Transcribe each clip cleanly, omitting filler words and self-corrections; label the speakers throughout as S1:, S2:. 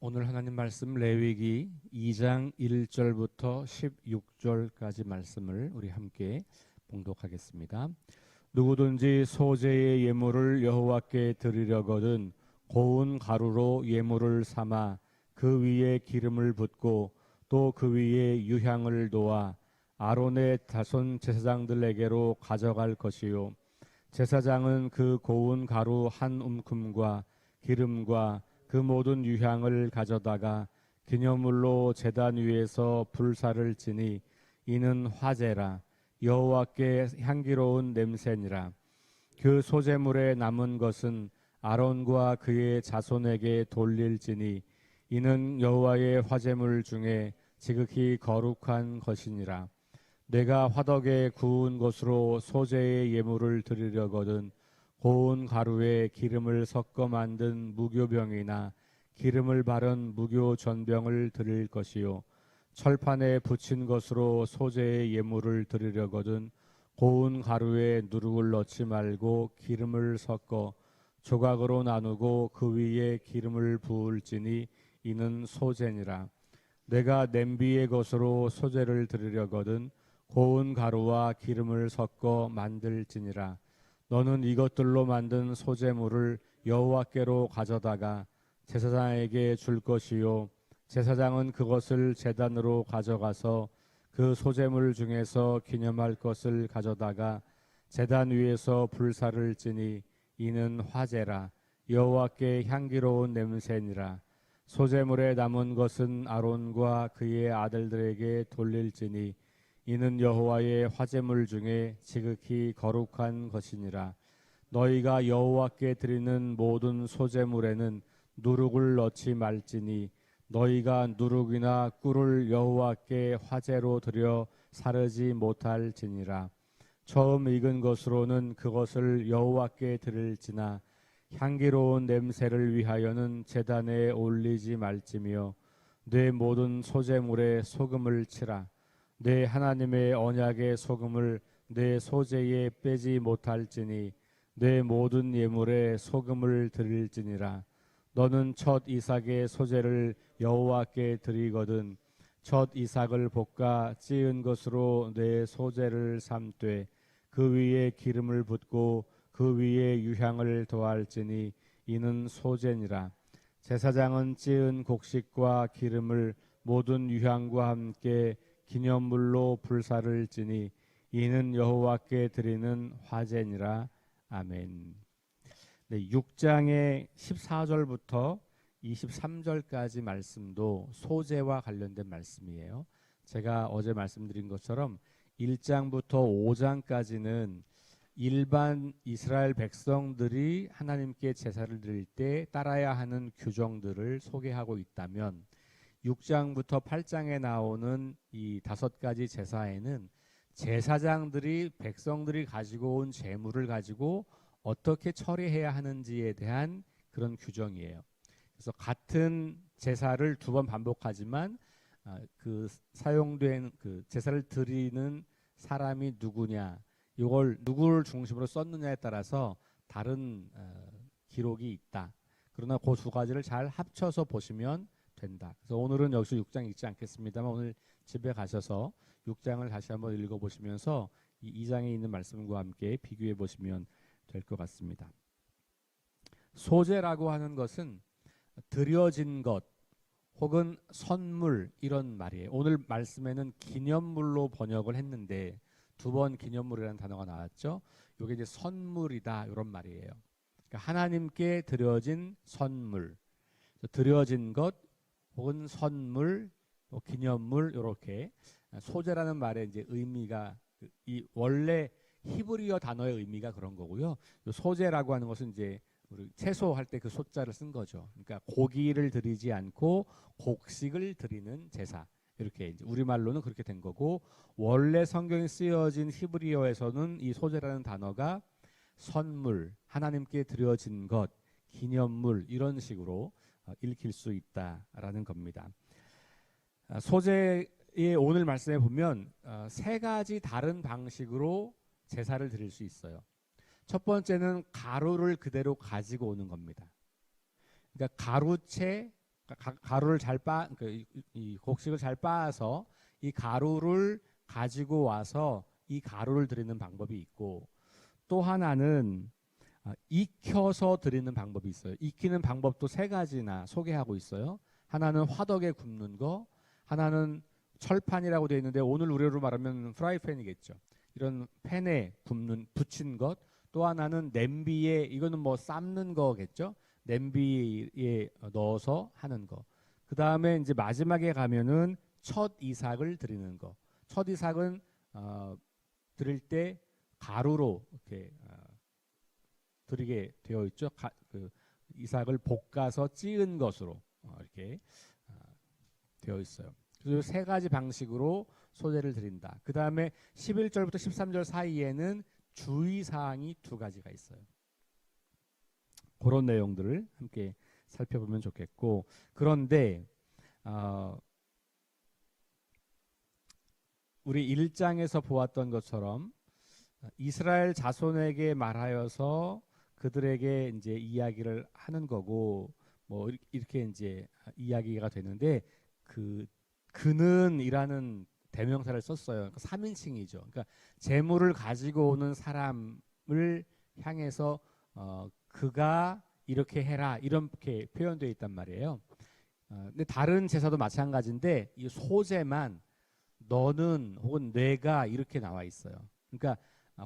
S1: 오늘 하나님 말씀 레위기 2장 1절부터 16절까지 말씀을 우리 함께 봉독하겠습니다. 누구든지 소재의 예물을 여호와께 드리려거든 고운 가루로 예물을 삼아 그 위에 기름을 붓고 또 그 위에 유향을 놓아 아론의 자손 제사장들에게로 가져갈 것이요 제사장은 그 고운 가루 한 움큼과 기름과 그 모든 유향을 가져다가 기념물로 제단 위에서 불사를 지니 이는 화제라 여호와께 향기로운 냄새니라. 그 소제물에 남은 것은 아론과 그의 자손에게 돌릴지니 이는 여호와의 화제물 중에 지극히 거룩한 것이니라. 내가 화덕에 구운 것으로 소제의 예물을 드리려거든 고운 가루에 기름을 섞어 만든 무교병이나 기름을 바른 무교 전병을 드릴 것이요 철판에 붙인 것으로 소재의 예물을 드리려거든 고운 가루에 누룩을 넣지 말고 기름을 섞어 조각으로 나누고 그 위에 기름을 부을지니 이는 소제니라. 내가 냄비의 것으로 소제를 드리려거든 고운 가루와 기름을 섞어 만들지니라. 너는 이것들로 만든 소제물을 여호와께로 가져다가 제사장에게 줄 것이요 제사장은 그것을 제단으로 가져가서 그 소제물 중에서 기념할 것을 가져다가 제단 위에서 불사를 지니 이는 화제라 여호와께 향기로운 냄새니라. 소제물에 남은 것은 아론과 그의 아들들에게 돌릴지니 이는 여호와의 화제물 중에 지극히 거룩한 것이니라. 너희가 여호와께 드리는 모든 소제물에는 누룩을 넣지 말지니 너희가 누룩이나 꿀을 여호와께 화제로 드려 사르지 못할지니라. 처음 익은 것으로는 그것을 여호와께 드릴지나 향기로운 냄새를 위하여는 제단에 올리지 말지며 내 모든 소제물에 소금을 치라. 내 하나님의 언약의 소금을 내 소제에 빼지 못할지니 내 모든 예물에 소금을 드릴지니라. 너는 첫 이삭의 소제를 여호와께 드리거든 첫 이삭을 볶아 찌은 것으로 내 소제를 삼되 그 위에 기름을 붓고 그 위에 유향을 더할지니 이는 소제니라. 제사장은 찌은 곡식과 기름을 모든 유향과 함께 기념물로 불사를 지니 이는 여호와께 드리는 화제니라. 아멘. 네, 6장의 14절부터 23절까지 말씀도 소제와 관련된 말씀이에요. 제가 어제 말씀드린 것처럼 1장부터 5장까지는 일반 이스라엘 백성들이 하나님께 제사를 드릴 때 따라야 하는 규정들을 소개하고 있다면 6장부터 8장에 나오는 이 5가지 제사에는 제사장들이 백성들이 가지고 온 제물을 가지고 어떻게 처리해야 하는지에 대한 그런 규정이에요. 그래서 같은 제사를 2번 반복하지만 그 사용된 그 제사를 드리는 사람이 누구냐, 이걸 누구를 중심으로 썼느냐에 따라서 다른 기록이 있다. 그러나 그 2가지를 잘 합쳐서 보시면 된다. 그래서 오늘은 여기서 6장 읽지 않겠습니다만 오늘 집에 가셔서 6장을 다시 한번 읽어보시면서 이 2장에 있는 말씀과 함께 비교해 보시면 될 것 같습니다. 소제라고 하는 것은 드려진 것 혹은 선물 이런 말이에요. 오늘 말씀에는 기념물로 번역을 했는데 2번 기념물이라는 단어가 나왔죠. 이게 이제 선물이다 이런 말이에요. 그러니까 하나님께 드려진 선물, 드려진 것 혹은 선물, 기념물 이렇게 소제라는 말의 이제 의미가 이 원래 히브리어 단어의 의미가 그런 거고요. 소제라고 하는 것은 이제 우리 채소할 때 그 소자를 쓴 거죠. 그러니까 고기를 드리지 않고 곡식을 드리는 제사. 이렇게 이제 우리말로는 그렇게 된 거고 원래 성경에 쓰여진 히브리어에서는 이 소제라는 단어가 선물, 하나님께 드려진 것, 기념물 이런 식으로 읽힐 수 있다라는 겁니다. 소제의 오늘 말씀에 보면 3가지 다른 방식으로 제사를 드릴 수 있어요. 첫 번째는 가루를 그대로 가지고 오는 겁니다. 그러니까 가루채 가루를 이 곡식을 잘 빻아서 이 가루를 가지고 와서 이 가루를 드리는 방법이 있고, 또 하나는 익혀서 드리는 방법이 있어요. 익히는 방법도 세 가지나 소개하고 있어요. 하나는 화덕에 굽는 거, 하나는 철판이라고 되어 있는데 오늘 우리로 말하면 프라이팬이겠죠. 이런 팬에 붙인 것. 또 하나는 냄비에, 이거는 뭐 삶는 거겠죠. 냄비에 넣어서 하는 거. 그 다음에 이제 마지막에 가면은 첫 이삭을 드리는 거. 첫 이삭은 드릴 때 가루로 이렇게 드리게 되어 있죠. 그 이삭을 볶아서 찌은 것으로 이렇게 되어 있어요. 그래서 세 가지 방식으로 소제를 드린다. 그 다음에 11절부터 13절 사이에는 주의사항이 두 가지가 있어요. 그런 내용들을 함께 살펴보면 좋겠고, 그런데 우리 1장에서 보았던 것처럼 이스라엘 자손에게 말하여서 그들에게 이제 이야기를 하는 거고, 뭐 이렇게 이제 이야기가 되는데, 그는이라는 대명사를 썼어요. 그러니까 3인칭이죠. 그러니까 재물을 가지고 오는 사람을 향해서 그가 이렇게 해라, 이렇게 표현되어 있단 말이에요. 근데 다른 제사도 마찬가지인데 이 소제만 너는 혹은 내가 이렇게 나와 있어요. 그러니까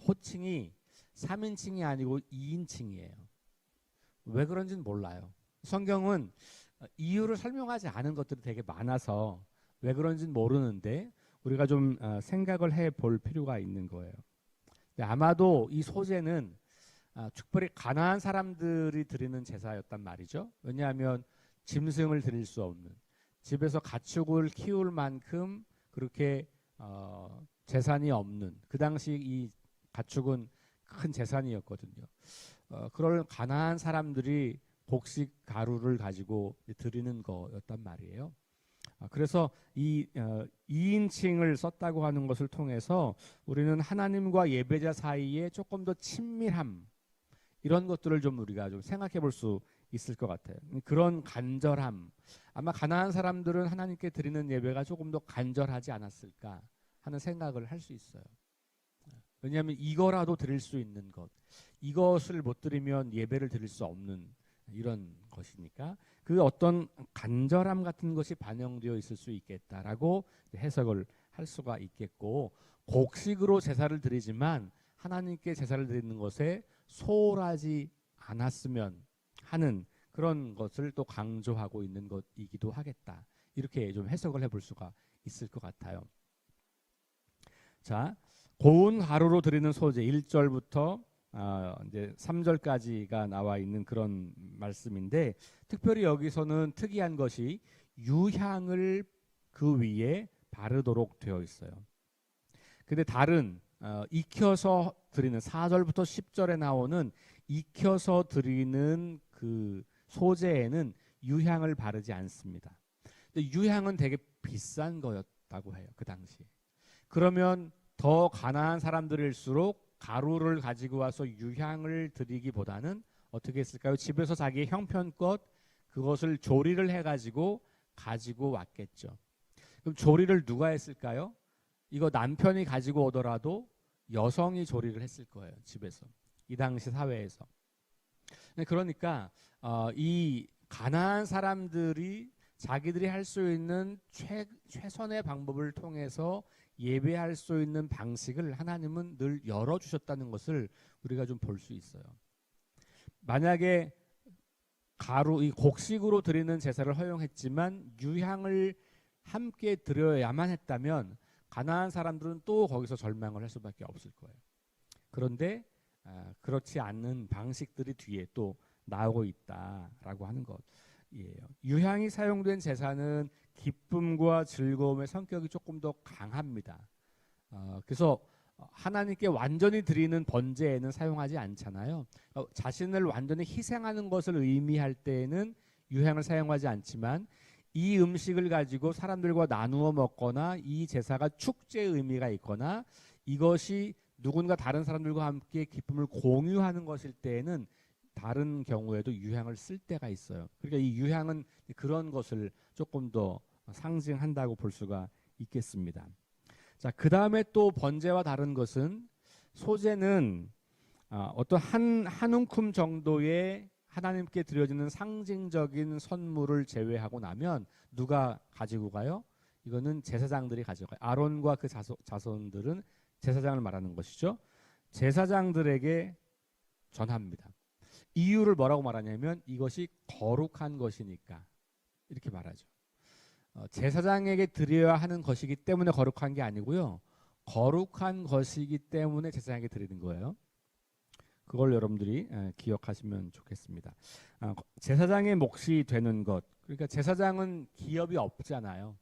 S1: 호칭이 3인칭이 아니고 2인칭이에요. 왜 그런지는 몰라요. 성경은 이유를 설명하지 않은 것들이 되게 많아서 왜 그런지는 모르는데 우리가 좀 생각을 해볼 필요가 있는 거예요. 아마도 이 소제는 특별히 가난한 사람들이 드리는 제사였단 말이죠. 왜냐하면 짐승을 드릴 수 없는, 집에서 가축을 키울 만큼 그렇게 재산이 없는, 그 당시 이 가축은 큰 재산이었거든요. 그럴 가난한 사람들이 곡식 가루를 가지고 드리는 거였단 말이에요. 그래서 이 2인칭을 썼다고 하는 것을 통해서 우리는 하나님과 예배자 사이에 조금 더 친밀함, 이런 것들을 좀 우리가 좀 생각해 볼 수 있을 것 같아요. 그런 간절함, 아마 가난한 사람들은 하나님께 드리는 예배가 조금 더 간절하지 않았을까 하는 생각을 할 수 있어요. 왜냐하면 이거라도 드릴 수 있는 것, 이것을 못 드리면 예배를 드릴 수 없는 이런 것이니까 그 어떤 간절함 같은 것이 반영되어 있을 수 있겠다라고 해석을 할 수가 있겠고, 곡식으로 제사를 드리지만 하나님께 제사를 드리는 것에 소홀하지 않았으면 하는 그런 것을 또 강조하고 있는 것이기도 하겠다. 이렇게 좀 해석을 해볼 수가 있을 것 같아요. 자, 고운 가루로 드리는 소제 1절부터 이제 3절까지가 나와 있는 그런 말씀인데, 특별히 여기서는 특이한 것이 유향을 그 위에 바르도록 되어 있어요. 근데 다른 익혀서 드리는 4절부터 10절에 나오는 익혀서 드리는 그 소제에는 유향을 바르지 않습니다. 근데 유향은 되게 비싼 거였다고 해요, 그 당시에. 그러면 더 가난한 사람들일수록 가루를 가지고 와서 유향을 드리기보다는 어떻게 했을까요? 집에서 자기의 형편껏 그것을 조리를 해가지고 가지고 왔겠죠. 그럼 조리를 누가 했을까요? 이거 남편이 가지고 오더라도 여성이 조리를 했을 거예요, 집에서. 이 당시 사회에서. 그러니까 이 가난한 사람들이 자기들이 할 수 있는 최선의 방법을 통해서 예배할 수 있는 방식을 하나님은 늘 열어주셨다는 것을 우리가 좀 볼 수 있어요. 만약에 이 곡식으로 드리는 제사를 허용했지만 유향을 함께 드려야만 했다면 가난한 사람들은 또 거기서 절망을 할 수밖에 없을 거예요. 그런데 그렇지 않는 방식들이 뒤에 또 나오고 있다라고 하는 것이에요. 유향이 사용된 제사는 기쁨과 즐거움의 성격이 조금 더 강합니다. 그래서 하나님께 완전히 드리는 번제에는 사용하지 않잖아요. 자신을 완전히 희생하는 것을 의미할 때에는 유향을 사용하지 않지만, 이 음식을 가지고 사람들과 나누어 먹거나 이 제사가 축제의 의미가 있거나 이것이 누군가 다른 사람들과 함께 기쁨을 공유하는 것일 때에는 다른 경우에도 유향을 쓸 때가 있어요. 그러니까 이 유향은 그런 것을 조금 더 상징한다고 볼 수가 있겠습니다. 자, 그 다음에 또 번제와 다른 것은 소제는 어떤 한 움큼 정도의 하나님께 드려지는 상징적인 선물을 제외하고 나면 누가 가지고 가요? 이거는 제사장들이 가져가요. 아론과 그 자손들은 제사장을 말하는 것이죠. 제사장들에게 전합니다. 이유를 뭐라고 말하냐면 이것이 거룩한 것이니까 이렇게 말하죠. 제사장에게 드려야 하는 것이기 때문에 거룩한 게 아니고요. 거룩한 것이기 때문에 제사장에게 드리는 거예요. 그걸 여러분들이 기억하시면 좋겠습니다. 제사장의 몫이 되는 것. 그러니까 제사장은 기업이 없잖아요.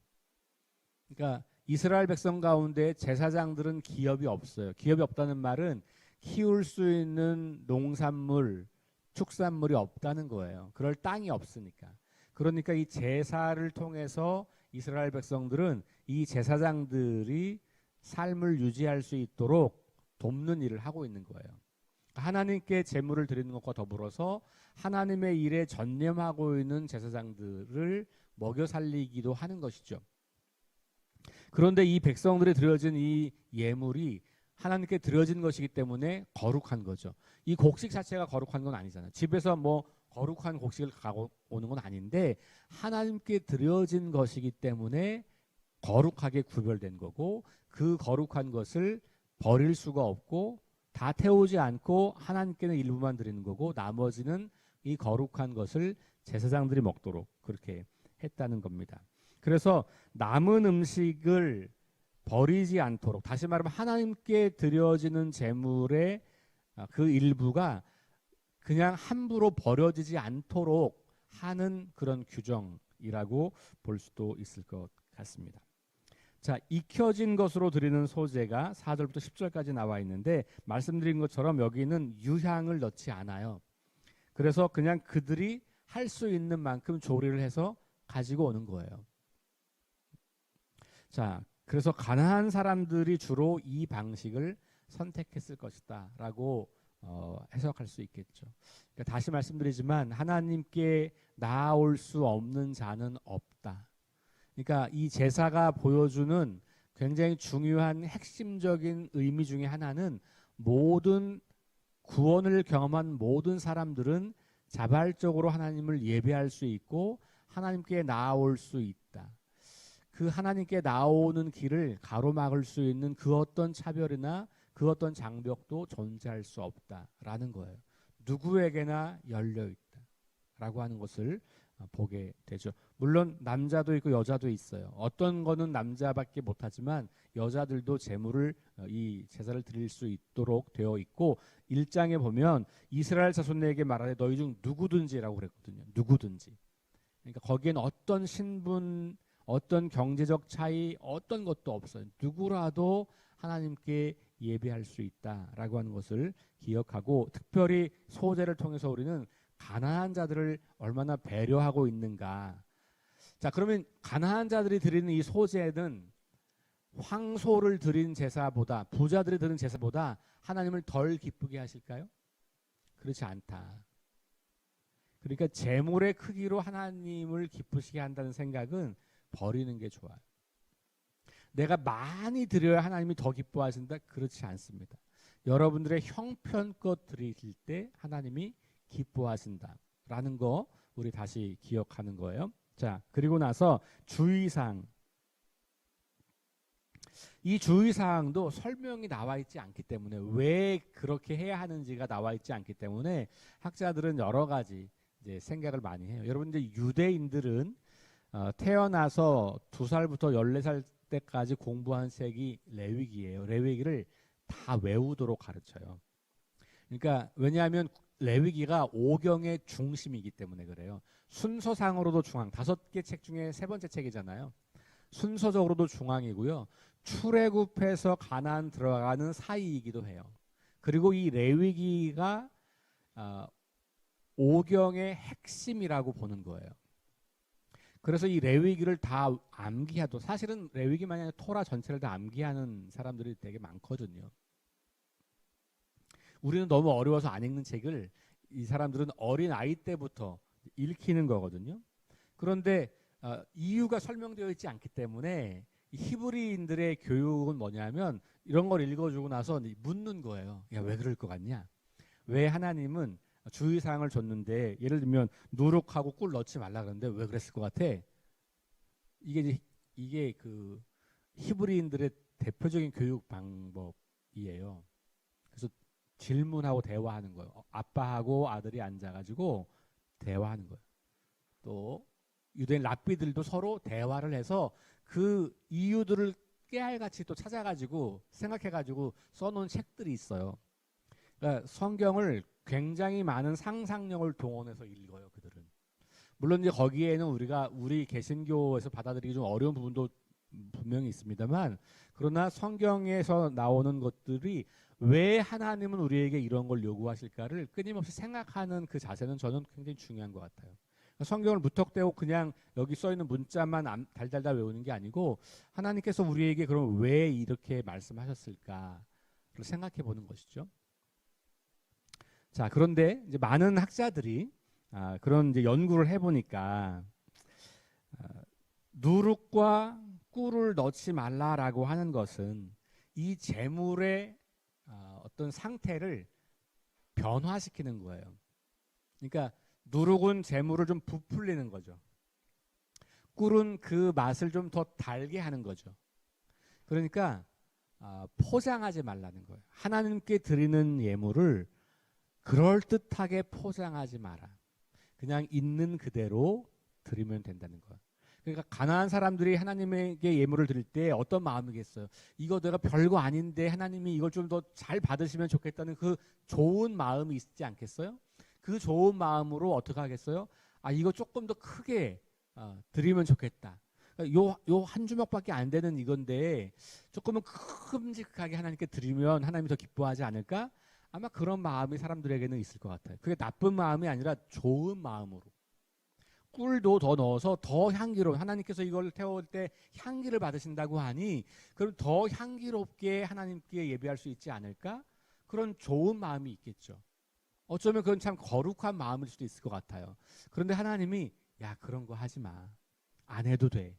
S1: 그러니까 이스라엘 백성 가운데 제사장들은 기업이 없어요. 기업이 없다는 말은 키울 수 있는 농산물, 축산물이 없다는 거예요. 그럴 땅이 없으니까. 그러니까 이 제사를 통해서 이스라엘 백성들은 이 제사장들이 삶을 유지할 수 있도록 돕는 일을 하고 있는 거예요. 하나님께 제물을 드리는 것과 더불어서 하나님의 일에 전념하고 있는 제사장들을 먹여 살리기도 하는 것이죠. 그런데 이 백성들이 드려진 이 예물이 하나님께 드려진 것이기 때문에 거룩한 거죠. 이 곡식 자체가 거룩한 건 아니잖아요. 집에서 뭐 거룩한 곡식을 갖고 오는 건 아닌데 하나님께 드려진 것이기 때문에 거룩하게 구별된 거고 그 거룩한 것을 버릴 수가 없고 다 태우지 않고 하나님께는 일부만 드리는 거고 나머지는 이 거룩한 것을 제사장들이 먹도록 그렇게 했다는 겁니다. 그래서 남은 음식을 버리지 않도록, 다시 말하면 하나님께 드려지는 제물의 그 일부가 그냥 함부로 버려지지 않도록 하는 그런 규정이라고 볼 수도 있을 것 같습니다. 자, 익혀진 것으로 드리는 소제가 4절부터 10절까지 나와 있는데 말씀드린 것처럼 여기는 유향을 넣지 않아요. 그래서 그냥 그들이 할 수 있는 만큼 조리를 해서 가지고 오는 거예요. 자, 그래서 가난한 사람들이 주로 이 방식을 선택했을 것이다 라고 해석할 수 있겠죠. 그러니까 다시 말씀드리지만 하나님께 나아올 수 없는 자는 없다. 그러니까 이 제사가 보여주는 굉장히 중요한 핵심적인 의미 중에 하나는 모든 구원을 경험한 모든 사람들은 자발적으로 하나님을 예배할 수 있고 하나님께 나아올 수 있다. 그 하나님께 나오는 길을 가로막을 수 있는 그 어떤 차별이나 그 어떤 장벽도 존재할 수 없다라는 거예요. 누구에게나 열려 있다라고 하는 것을 보게 되죠. 물론 남자도 있고 여자도 있어요. 어떤 거는 남자밖에 못하지만 여자들도 제물을 이 제사를 드릴 수 있도록 되어 있고 1장에 보면 이스라엘 자손에게 말하되 너희 중 누구든지라고 그랬거든요. 누구든지. 그러니까 거기엔 어떤 신분, 어떤 경제적 차이, 어떤 것도 없어요. 누구라도 하나님께 예배할 수 있다라고 하는 것을 기억하고 특별히 소제를 통해서 우리는 가난한 자들을 얼마나 배려하고 있는가. 자, 그러면 가난한 자들이 드리는 이 소제는 황소를 드린 제사보다 부자들이 드린 제사보다 하나님을 덜 기쁘게 하실까요? 그렇지 않다. 그러니까 제물의 크기로 하나님을 기쁘시게 한다는 생각은 버리는 게 좋아요. 내가 많이 드려야 하나님이 더 기뻐하신다? 그렇지 않습니다. 여러분들의 형편껏 드리실 때 하나님이 기뻐하신다라는 거 우리 다시 기억하는 거예요. 자, 그리고 나서 주의사항. 이 주의사항도 설명이 나와 있지 않기 때문에 왜 그렇게 해야 하는지가 나와 있지 않기 때문에 학자들은 여러 가지 이제 생각을 많이 해요. 여러분 이제 유대인들은 태어나서 2살부터 14살 때까지 공부한 책이 레위기예요. 레위기를 다 외우도록 가르쳐요. 그러니까 왜냐하면 레위기가 오경의 중심이기 때문에 그래요. 순서상으로도 중앙, 5개 책 중에 3번째 책이잖아요. 순서적으로도 중앙이고요. 출애굽해서 가나안 들어가는 사이이기도 해요. 그리고 이 레위기가 오경의 핵심이라고 보는 거예요. 그래서 이 레위기를 다 암기하도 사실은 레위기만이 아니라 토라 전체를 다 암기하는 사람들이 되게 많거든요. 우리는 너무 어려워서 안 읽는 책을 이 사람들은 어린 아이 때부터 읽히는 거거든요. 그런데 이유가 설명되어 있지 않기 때문에 이 히브리인들의 교육은 뭐냐면 이런 걸 읽어주고 나서 묻는 거예요. 야, 왜 그럴 것 같냐? 왜 하나님은 주의사항을 줬는데 예를 들면 누룩하고 꿀 넣지 말라 그러는데 왜 그랬을 것 같아? 이게 그 히브리인들의 대표적인 교육 방법이에요. 그래서 질문하고 대화하는 거예요. 아빠하고 아들이 앉아가지고 대화하는 거예요. 또 유대인 랍비들도 서로 대화를 해서 그 이유들을 깨알같이 또 찾아가지고 생각해가지고 써놓은 책들이 있어요. 그러니까 성경을 굉장히 많은 상상력을 동원해서 읽어요, 그들은. 물론 이제 거기에는 우리 개신교에서 받아들이기 좀 어려운 부분도 분명히 있습니다만, 그러나 성경에서 나오는 것들이 왜 하나님은 우리에게 이런 걸 요구하실까를 끊임없이 생각하는 그 자세는 저는 굉장히 중요한 것 같아요. 성경을 무턱대고 그냥 여기 써 있는 문자만 달달달 외우는 게 아니고 하나님께서 우리에게 그럼 왜 이렇게 말씀하셨을까를 생각해 보는 것이죠. 자, 그런데 이제 많은 학자들이 그런 이제 연구를 해보니까 누룩과 꿀을 넣지 말라라고 하는 것은 이 재물의 어떤 상태를 변화시키는 거예요. 그러니까 누룩은 재물을 좀 부풀리는 거죠. 꿀은 그 맛을 좀 더 달게 하는 거죠. 그러니까 포장하지 말라는 거예요. 하나님께 드리는 예물을 그럴듯하게 포장하지 마라. 그냥 있는 그대로 드리면 된다는 거예요. 그러니까 가난한 사람들이 하나님에게 예물을 드릴 때 어떤 마음이겠어요? 이거 내가 별거 아닌데 하나님이 이걸 좀 더 잘 받으시면 좋겠다는 그 좋은 마음이 있지 않겠어요? 그 좋은 마음으로 어떻게 하겠어요? 이거 조금 더 크게 드리면 좋겠다. 요 한 주먹밖에 안 되는 이건데 조금은 큼직하게 하나님께 드리면 하나님이 더 기뻐하지 않을까? 아마 그런 마음이 사람들에게는 있을 것 같아요. 그게 나쁜 마음이 아니라 좋은 마음으로. 꿀도 더 넣어서 더 향기로운, 하나님께서 이걸 태울 때 향기를 받으신다고 하니 그럼 더 향기롭게 하나님께 예배할 수 있지 않을까? 그런 좋은 마음이 있겠죠. 어쩌면 그건 참 거룩한 마음일 수도 있을 것 같아요. 그런데 하나님이 야, 그런 거 하지 마. 안 해도 돼.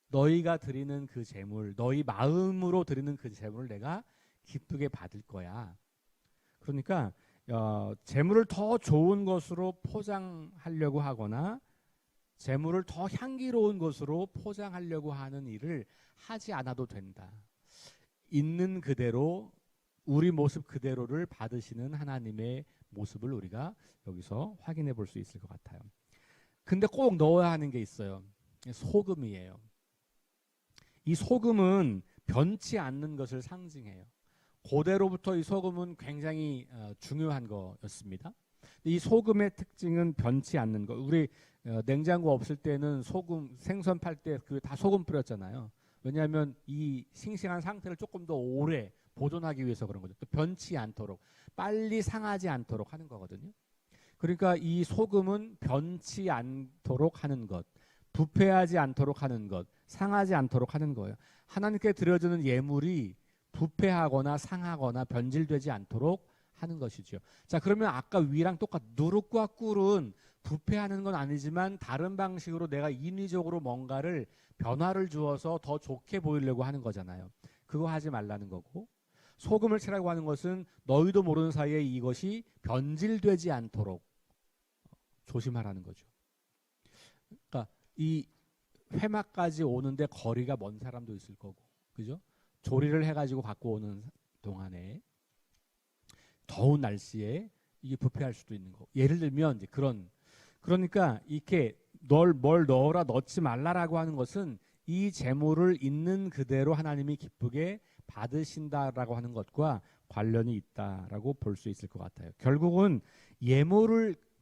S1: 너희가 드리는 그 재물, 너희 마음으로 드리는 그 재물을 내가 기쁘게 받을 거야. 그러니까 재물을 더 좋은 것으로 포장하려고 하거나 재물을 더 향기로운 것으로 포장하려고 하는 일을 하지 않아도 된다. 있는 그대로 우리 모습 그대로를 받으시는 하나님의 모습을 우리가 여기서 확인해 볼 수 있을 것 같아요. 근데 꼭 넣어야 하는 게 있어요. 소금이에요. 이 소금은 변치 않는 것을 상징해요. 고대로부터 이 소금은 굉장히 중요한 거였습니다. 이 소금의 특징은 변치 않는 거. 우리 냉장고 없을 때는 소금, 생선 팔 때 그 다 소금 뿌렸잖아요. 왜냐하면 이 싱싱한 상태를 조금 더 오래 보존하기 위해서 그런 거죠. 또 변치 않도록, 빨리 상하지 않도록 하는 거거든요. 그러니까 이 소금은 변치 않도록 하는 것, 부패하지 않도록 하는 것, 상하지 않도록 하는 거예요. 하나님께 드려지는 예물이 부패하거나 상하거나 변질되지 않도록 하는 것이죠. 자, 그러면 아까 위랑 똑같 누룩과 꿀은 부패하는 건 아니지만 다른 방식으로 내가 인위적으로 뭔가를 변화를 주어서 더 좋게 보이려고 하는 거잖아요. 그거 하지 말라는 거고, 소금을 치라고 하는 것은 너희도 모르는 사이에 이것이 변질되지 않도록 조심하라는 거죠. 그러니까 이 회막까지 오는데 거리가 먼 사람도 있을 거고, 그죠? 조리를 해가지고 갖고 오는 동안에 더운 날씨에 이게 부패할 수도 있는 거. 예를 들면 이제 그러니까 이렇게 뭘 넣어라 넣지 말라라고 하는 것은 이 재물을 있는 그대로 하나님이 기쁘게 받으신다라고 하는 것과 관련이 있다라고 볼 수 있을 것 같아요. 결국은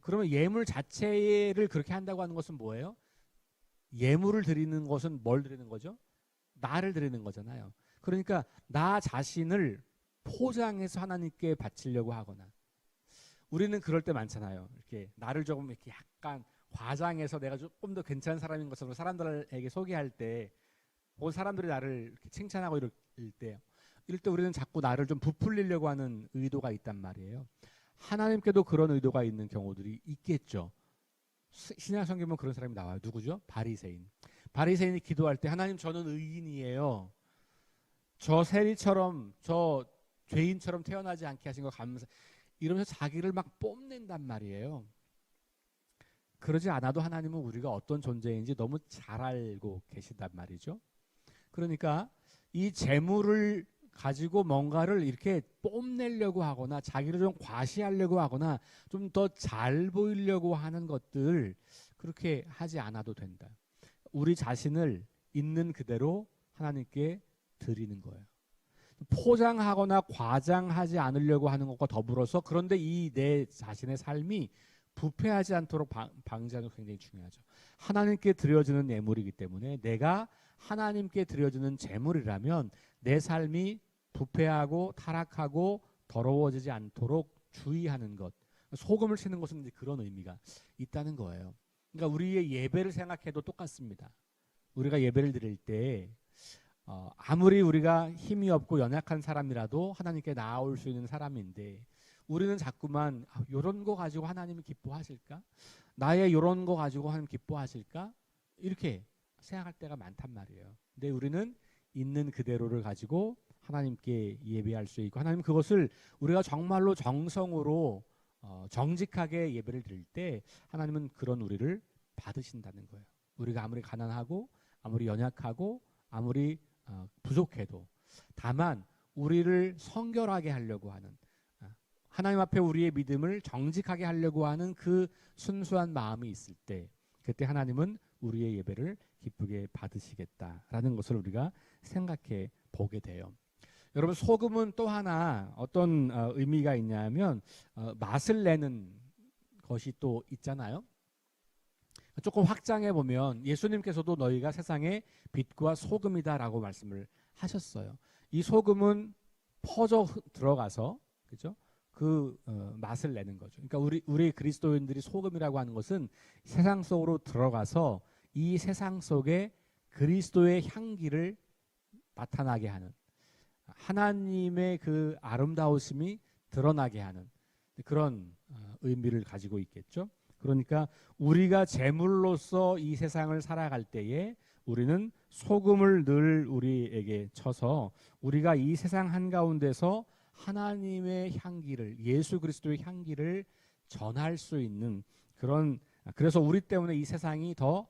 S1: 그러면 예물 자체를 그렇게 한다고 하는 것은 뭐예요? 예물을 드리는 것은 뭘 드리는 거죠? 나를 드리는 거잖아요. 그러니까 나 자신을 포장해서 하나님께 바치려고 하거나, 우리는 그럴 때 많잖아요. 이렇게 나를 조금 이렇게 약간 과장해서 내가 조금 더 괜찮은 사람인 것처럼 사람들에게 소개할 때, 혹은 사람들이 나를 이렇게 칭찬하고 이럴 때 우리는 자꾸 나를 좀 부풀리려고 하는 의도가 있단 말이에요. 하나님께도 그런 의도가 있는 경우들이 있겠죠. 신약 성경에 그런 사람이 나와요. 누구죠? 바리새인. 바리새인이 기도할 때 하나님 저는 의인이에요. 저 세리처럼 저 죄인처럼 태어나지 않게 하신 거 감사. 이러면서 자기를 막 뽐낸단 말이에요. 그러지 않아도 하나님은 우리가 어떤 존재인지 너무 잘 알고 계시단 말이죠. 그러니까 이 재물을 가지고 뭔가를 이렇게 뽐내려고 하거나 자기를 좀 과시하려고 하거나 좀 더 잘 보이려고 하는 것들 그렇게 하지 않아도 된다. 우리 자신을 있는 그대로 하나님께 드리는 거예요. 포장하거나 과장하지 않으려고 하는 것과 더불어서 그런데 이 내 자신의 삶이 부패하지 않도록 방지하는 게 굉장히 중요하죠. 하나님께 드려지는 예물이기 때문에 내가 하나님께 드려지는 제물이라면 내 삶이 부패하고 타락하고 더러워지지 않도록 주의하는 것. 소금을 치는 것은 이제 그런 의미가 있다는 거예요. 그러니까 우리의 예배를 생각해도 똑같습니다. 우리가 예배를 드릴 때 아무리 우리가 힘이 없고 연약한 사람이라도 하나님께 나아올 수 있는 사람인데 우리는 자꾸만 이런 거 가지고 하나님이 기뻐하실까? 나의 이런 거 가지고 하나님 기뻐하실까? 이렇게 생각할 때가 많단 말이에요. 근데 우리는 있는 그대로를 가지고 하나님께 예배할 수 있고 하나님 그것을 우리가 정말로 정성으로 정직하게 예배를 드릴 때 하나님은 그런 우리를 받으신다는 거예요. 우리가 아무리 가난하고 아무리 연약하고 아무리 부족해도 다만 우리를 성결하게 하려고 하는 하나님 앞에 우리의 믿음을 정직하게 하려고 하는 그 순수한 마음이 있을 때 그때 하나님은 우리의 예배를 기쁘게 받으시겠다라는 것을 우리가 생각해 보게 돼요. 여러분 소금은 또 하나 어떤 의미가 있냐면 맛을 내는 것이 또 있잖아요. 조금 확장해 보면 예수님께서도 너희가 세상의 빛과 소금이다라고 말씀을 하셨어요. 이 소금은 퍼져 들어가서 그죠? 그 맛을 내는 거죠. 그러니까 우리 그리스도인들이 소금이라고 하는 것은 세상 속으로 들어가서 이 세상 속에 그리스도의 향기를 나타나게 하는 하나님의 그 아름다우심이 드러나게 하는 그런 의미를 가지고 있겠죠. 그러니까 우리가 제물로서 이 세상을 살아갈 때에 우리는 소금을 늘 우리에게 쳐서 우리가 이 세상 한가운데서 하나님의 향기를 예수 그리스도의 향기를 전할 수 있는 그런 그래서 우리 때문에 이 세상이 더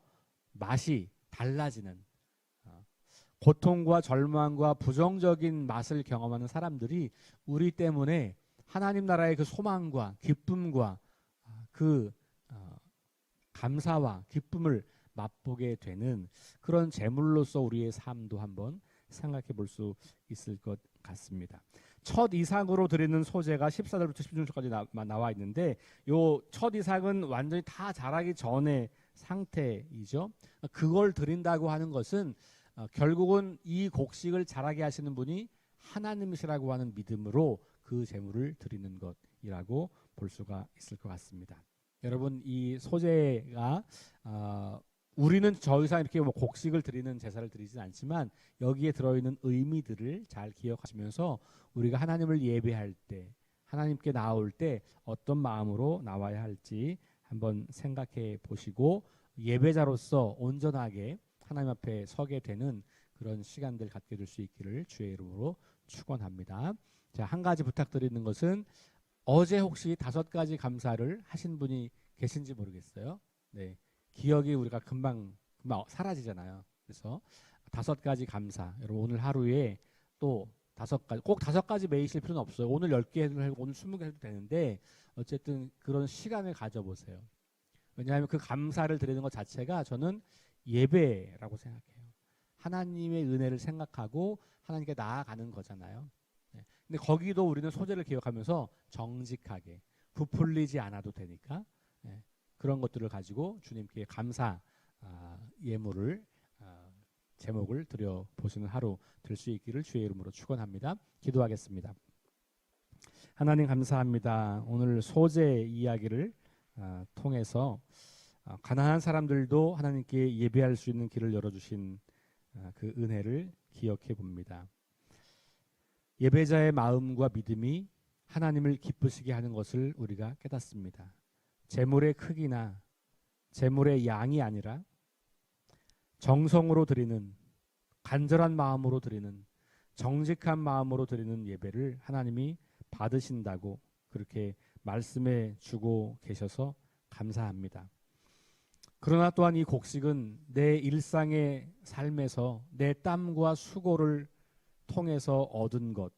S1: 맛이 달라지는 고통과 절망과 부정적인 맛을 경험하는 사람들이 우리 때문에 하나님 나라의 그 소망과 기쁨과 그 감사와 기쁨을 맛보게 되는 그런 제물로서 우리의 삶도 한번 생각해 볼 수 있을 것 같습니다. 첫 이삭으로 드리는 소재가 14절부터 16절까지 나와 있는데 요 첫 이삭은 완전히 다 자라기 전의 상태이죠. 그걸 드린다고 하는 것은 결국은 이 곡식을 자라게 하시는 분이 하나님이시라고 하는 믿음으로 그 제물을 드리는 것이라고 볼 수가 있을 것 같습니다. 여러분 이 소재가 우리는 더 이상 이렇게 뭐 곡식을 드리는 제사를 드리진 않지만 여기에 들어있는 의미들을 잘 기억하시면서 우리가 하나님을 예배할 때 하나님께 나올 때 어떤 마음으로 나와야 할지 한번 생각해 보시고 예배자로서 온전하게 하나님 앞에 서게 되는 그런 시간들 갖게 될 수 있기를 주의 이름으로 축원합니다. 자, 한 가지 부탁드리는 것은 어제 혹시 5가지 감사를 하신 분이 계신지 모르겠어요. 네, 기억이 우리가 금방 사라지잖아요. 그래서 5가지 감사. 여러분 오늘 하루에 또 5가지 꼭 5가지 매이실 필요는 없어요. 오늘 10개 해도 오늘 20개 해도 되는데 어쨌든 그런 시간을 가져보세요. 왜냐하면 그 감사를 드리는 것 자체가 저는 예배라고 생각해요. 하나님의 은혜를 생각하고 하나님께 나아가는 거잖아요. 네. 근데 거기도 우리는 소재를 기억하면서 정직하게 부풀리지 않아도 되니까 네. 그런 것들을 가지고 주님께 감사 예물을 제목을 드려보시는 하루 될 수 있기를 주의 이름으로 축원합니다. 기도하겠습니다. 하나님 감사합니다. 오늘 소재 이야기를 통해서 가난한 사람들도 하나님께 예배할 수 있는 길을 열어주신 그 은혜를 기억해 봅니다. 예배자의 마음과 믿음이 하나님을 기쁘시게 하는 것을 우리가 깨닫습니다. 재물의 크기나 재물의 양이 아니라 정성으로 드리는, 간절한 마음으로 드리는, 정직한 마음으로 드리는 예배를 하나님이 받으신다고 그렇게 말씀해 주고 계셔서 감사합니다. 그러나 또한 이 곡식은 내 일상의 삶에서 내 땀과 수고를 통해서 얻은 것,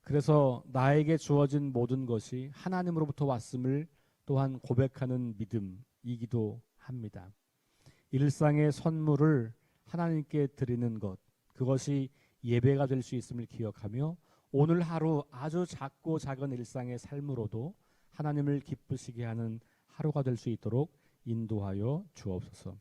S1: 그래서 나에게 주어진 모든 것이 하나님으로부터 왔음을 또한 고백하는 믿음이기도 합니다. 일상의 선물을 하나님께 드리는 것, 그것이 예배가 될 수 있음을 기억하며 오늘 하루 아주 작고 작은 일상의 삶으로도 하나님을 기쁘시게 하는 하루가 될 수 있도록 인도하여 주옵소서.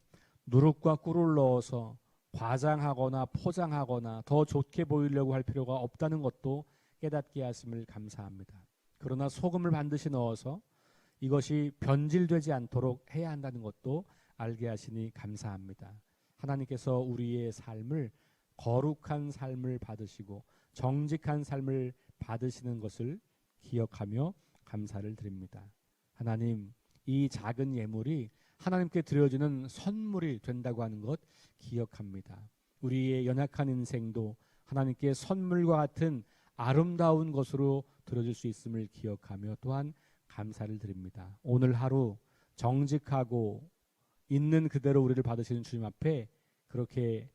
S1: 누룩과 꿀을 넣어서 과장하거나 포장하거나 더 좋게 보이려고 할 필요가 없다는 것도 깨닫게 하심을 감사합니다. 그러나 소금을 반드시 넣어서 이것이 변질되지 않도록 해야 한다는 것도 알게 하시니 감사합니다. 하나님께서 우리의 삶을 거룩한 삶을 받으시고 정직한 삶을 받으시는 것을 기억하며 감사를 드립니다. 하나님, 이 작은 예물이 하나님께 드려지는 선물이 된다고 하는 것 기억합니다. 우리의 연약한 인생도 하나님께 선물과 같은 아름다운 것으로 드려질 수 있음을 기억하며 또한 감사를 드립니다. 오늘 하루 정직하고 있는 그대로 우리를 받으시는 주님 앞에 그렇게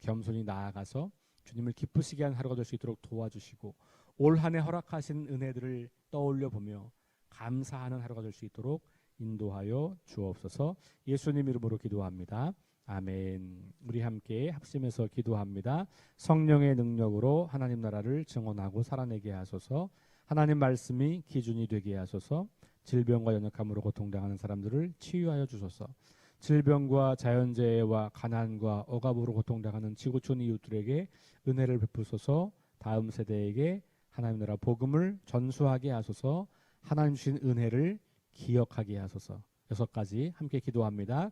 S1: 겸손히 나아가서 주님을 기쁘시게 하는 하루가 될 수 있도록 도와주시고 올 한 해 허락하신 은혜들을 떠올려 보며 감사하는 하루가 될 수 있도록 인도하여 주옵소서. 예수님 이름으로 기도합니다. 아멘. 우리 함께 합심해서 기도합니다. 성령의 능력으로 하나님 나라를 증언하고 살아내게 하소서. 하나님 말씀이 기준이 되게 하소서. 질병과 연약함으로 고통당하는 사람들을 치유하여 주소서. 질병과 자연재해와 가난과 억압으로 고통당하는 지구촌 이웃들에게 은혜를 베푸소서. 다음 세대에게 하나님 나라 복음을 전수하게 하소서. 하나님 주신 은혜를 기억하게 하소서. 6가지 함께 기도합니다.